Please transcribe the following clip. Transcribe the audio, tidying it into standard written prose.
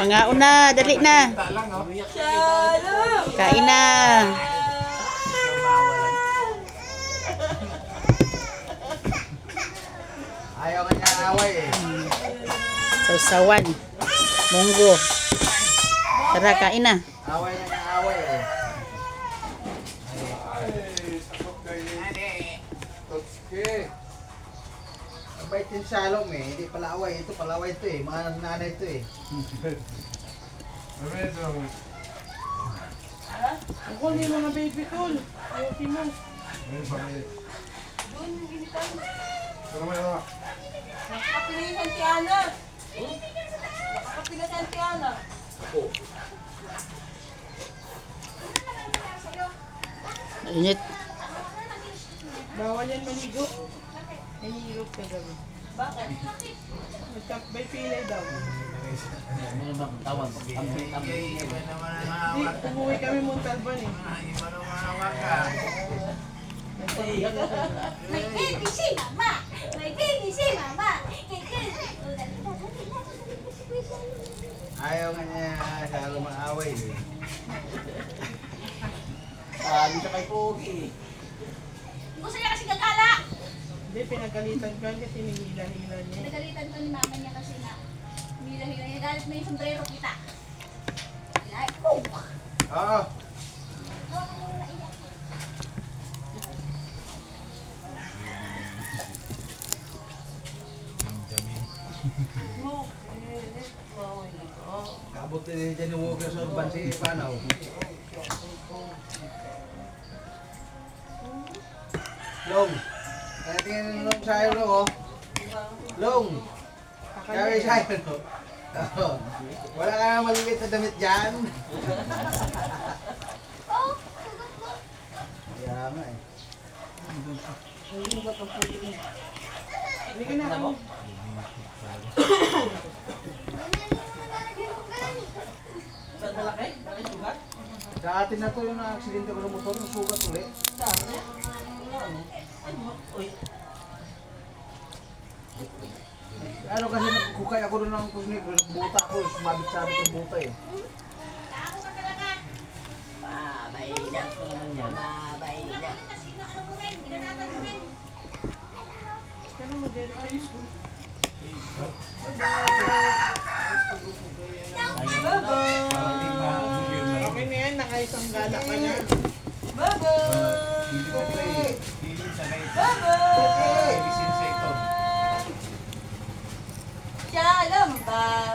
Mga una, dali na. Kain na. Ayaw ka niya away eh. Sausawan. Munggo. Tara, kain na. Away na niya away eh. Okay. Mabait yung Shalom eh. Hindi palaway. Ito palaway ito eh. Mga nanay ito eh. Ako ni mga baby tol. Okay mo. Nakapilisan si Ana. Nakapilisan si Ana. Init. Bawal yan maligo. Nahihirap ka gabi. Bakit? May pilay daw. Hindi, umuwi kami Montalban eh. May baby si Mama. May baby si Mama. Ayaw nga niya Shalom maaway eh. Di siya kay Pogi. Gusto niya kasi gagala. Hindi, pinagalitan ka kasi nihila-hila niya. Nagalitan ko ni mama niya kasi na hila-hila niya. Galit na yung sombrero kita. Like, oh! Oo. Kabot din dyan yung huwag na sa urban si Panaw. Long. Kaya tingnan yung long sa'yo long oh. Long. Kaya sa'yo no. Oo. Wala ka na maliliit na damit dyan. Kaya nga eh. Hindi ka na ako. Sa atin na to yung na-aksidente ko ng motor, nasugat ulit. Ano kasi nagkukay ako doon ng kusnik, buta ko, sumabit-sabit yung buta eh. Pero modelo ayos ko. Okay na yan, nakaisang gala ka na. Shalom ba?